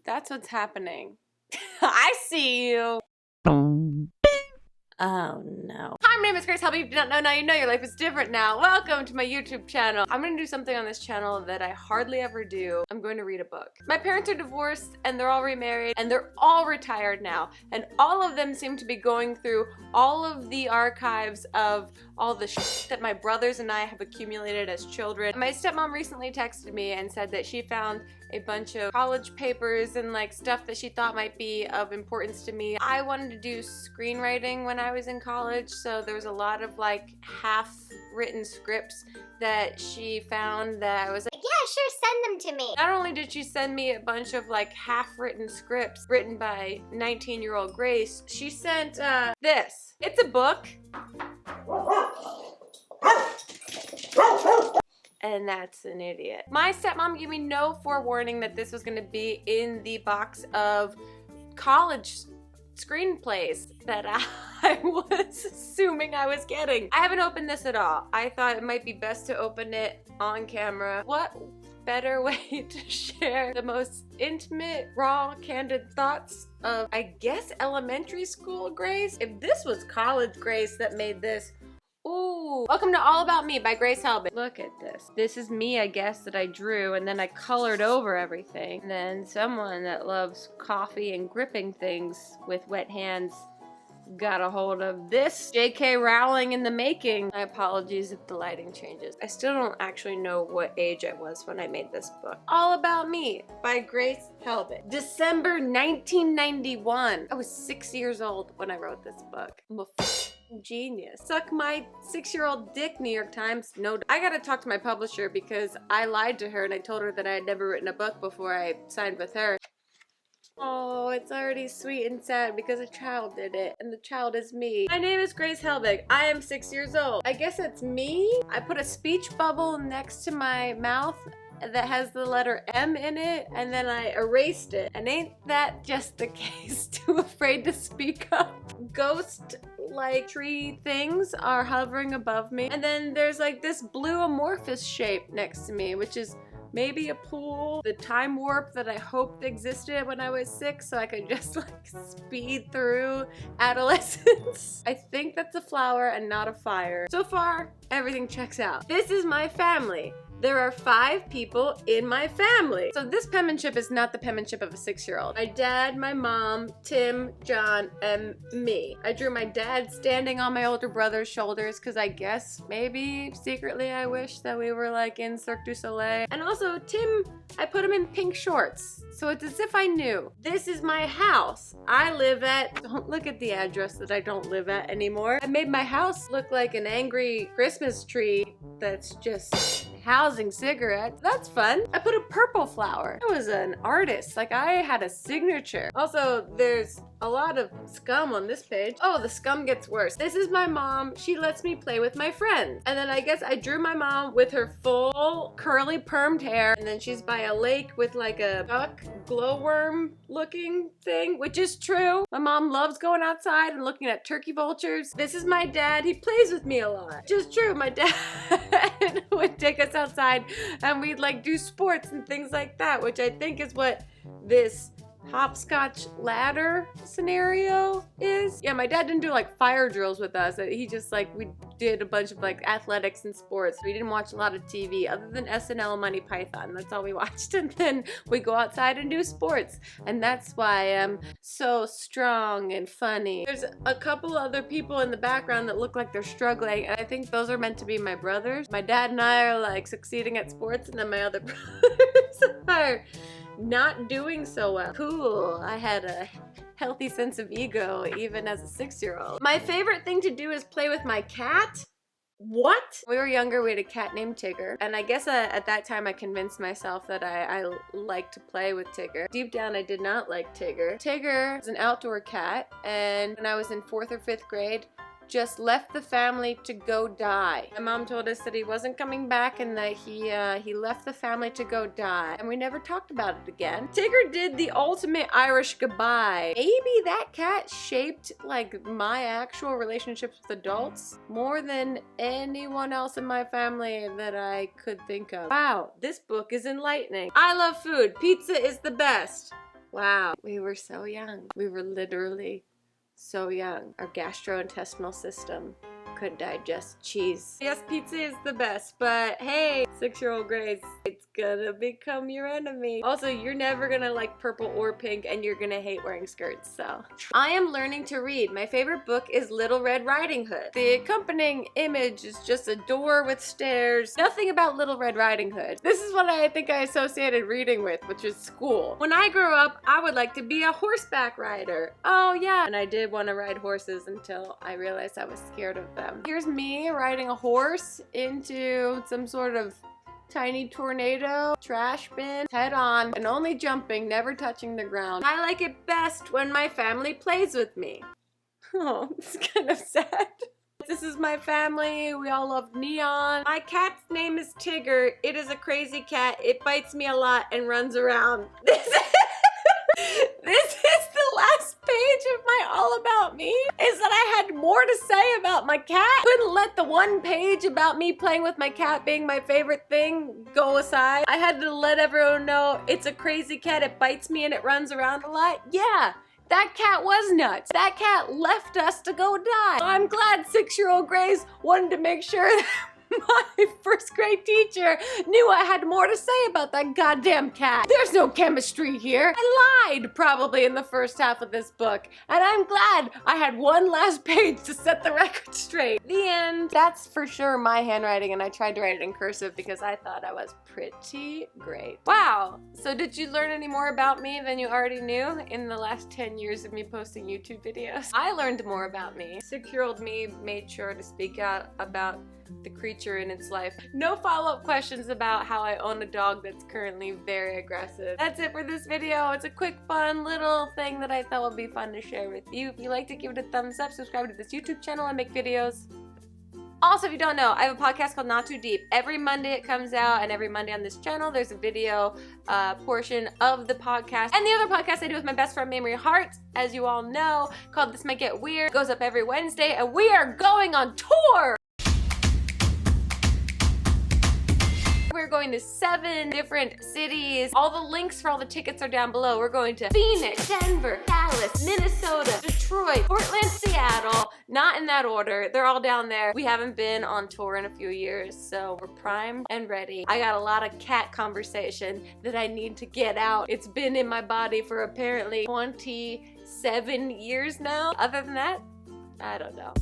That's what's happening. I see you. Oh no. Hi, my name is Grace Helbig. If you don't know now, you know your life is different now. Welcome to my YouTube channel. I'm gonna do something on this channel that I hardly ever do. I'm going to read a book. My parents are divorced and they're all remarried and they're all retired now. And all of them seem to be going through all of the archives of all the shit that my brothers and I have accumulated as children. My stepmom recently texted me and said that she found a bunch of college papers and like stuff that she thought might be of importance to me. I wanted to do screenwriting when I was in college, so there was a lot of like half-written scripts that she found that I was like, yeah, sure, send them to me. Not only did she send me a bunch of like half-written scripts written by 19-year-old Grace, she sent this. It's a book. And that's an idiot. My stepmom gave me no forewarning that this was gonna be in the box of college screenplays that I was assuming I was getting. I haven't opened this at all. I thought it might be best to open it on camera. What better way to share the most intimate, raw, candid thoughts of, I guess, elementary school Grace? If this was college Grace that made this, ooh. Welcome to All About Me by Grace Helbig. Look at this. This is me, I guess, that I drew and then I colored over everything. And then someone that loves coffee and gripping things with wet hands got a hold of this. J.K. Rowling in the making. My apologies if the lighting changes. I still don't actually know what age I was when I made this book. All About Me by Grace Helbig. December 1991. I was 6 years old when I wrote this book. I'm a genius. Suck my 6-year-old dick, New York Times. No, I gotta talk to my publisher because I lied to her and I told her that I had never written a book before I signed with her. Oh, it's already sweet and sad because a child did it, and the child is me. My name is Grace Helbig. I am 6 years old. I guess it's me. I put a speech bubble next to my mouth that has the letter M in it, and then I erased it. And ain't that just the case? Too afraid to speak up. Ghost-like tree things are hovering above me. And then there's like this blue amorphous shape next to me, which is maybe a pool, the time warp that I hoped existed when I was 6 so I could just like speed through adolescence. I think that's a flower and not a fire. So far, everything checks out. This is my family. There are 5 people in my family. So this penmanship is not the penmanship of a 6-year-old. My dad, my mom, Tim, John, and me. I drew my dad standing on my older brother's shoulders because I guess maybe secretly I wish that we were like in Cirque du Soleil. And also Tim, I put him in pink shorts. So it's as if I knew. This is my house. I live at, don't look at the address that I don't live at anymore. I made my house look like an angry Christmas tree that's just housing cigarettes. That's fun. I put a purple flower. I was an artist. Like I had a signature. Also, there's a lot of scum on this page. Oh, the scum gets worse. This is my mom. She lets me play with my friends. And then I guess I drew my mom with her full curly permed hair. And then she's by a lake with like a duck glowworm looking thing, which is true. My mom loves going outside and looking at turkey vultures. This is my dad. He plays with me a lot. Which is true. My dad would take us outside and we'd like do sports and things like that, which I think is what this hopscotch ladder scenario is. Yeah, my dad didn't do like fire drills with us. He just like, we did a bunch of like athletics and sports. We didn't watch a lot of TV other than SNL and Monty Python. That's all we watched. And then we go outside and do sports. And that's why I'm so strong and funny. There's a couple other people in the background that look like they're struggling. And I think those are meant to be my brothers. My dad and I are like succeeding at sports, and then my other brothers are not doing so well. Cool. I had a healthy sense of ego even as a 6-year-old. My favorite thing to do is play with my cat. What? When we were younger, we had a cat named Tigger, and I guess at that time I convinced myself that I liked to play with Tigger. Deep down, I did not like Tigger. Tigger is an outdoor cat, and when I was in 4th or 5th grade, just left the family to go die. My mom told us that he wasn't coming back and that he left the family to go die. And we never talked about it again. Tigger did the ultimate Irish goodbye. Maybe that cat shaped like my actual relationships with adults more than anyone else in my family that I could think of. Wow, this book is enlightening. I love food. Pizza is the best. Wow, we were so young. We were literally so young. Our gastrointestinal system could digest cheese. Yes, pizza is the best, but hey, 6-year-old Grace, it's gonna become your enemy. Also, you're never gonna like purple or pink, and you're gonna hate wearing skirts, so. I am learning to read. My favorite book is Little Red Riding Hood. The accompanying image is just a door with stairs. Nothing about Little Red Riding Hood. This is what I think I associated reading with, which is school. When I grew up, I would like to be a horseback rider. Oh yeah, and I did want to ride horses until I realized I was scared of them. Here's me riding a horse into some sort of tiny tornado, trash bin, head on, and only jumping, never touching the ground. I like it best when my family plays with me. Oh, it's kind of sad. This is my family. We all love neon. My cat's name is Tigger. It is a crazy cat. It bites me a lot and runs around. This is the last page of my All About Me, is that I had more to say about my cat. Couldn't let the one page about me playing with my cat being my favorite thing go aside. I had to let everyone know it's a crazy cat. It bites me and it runs around a lot. Yeah. That cat was nuts. That cat left us to go die. I'm glad 6-year-old Grace wanted to make sure that my first grade teacher knew I had more to say about that goddamn cat. There's no chemistry here. I lied probably in the first half of this book, and I'm glad I had one last page to set the record straight. The end. That's for sure my handwriting, and I tried to write it in cursive because I thought I was pretty great. Wow. So did you learn any more about me than you already knew in the last 10 years of me posting YouTube videos? I learned more about me. 6-year-old me made sure to speak out about the creature in its life. No follow-up questions about how I own a dog that's currently very aggressive. That's it for this video. It's a quick, fun little thing that I thought would be fun to share with you. If you like to give it a thumbs up, subscribe to this YouTube channel. I make videos. Also, if you don't know, I have a podcast called Not Too Deep. Every Monday it comes out, and every Monday on this channel there's a video portion of the podcast. And the other podcast I do with my best friend Mamrie Hart, as you all know, called This Might Get Weird. It goes up every Wednesday, and we are going on tour! We're going to 7 different cities. All the links for all the tickets are down below. We're going to Phoenix, Denver, Dallas, Minnesota, Detroit, Portland, Seattle. Not in that order. They're all down there. We haven't been on tour in a few years, so we're primed and ready. I got a lot of cat conversation that I need to get out. It's been in my body for apparently 27 years now. Other than that, I don't know.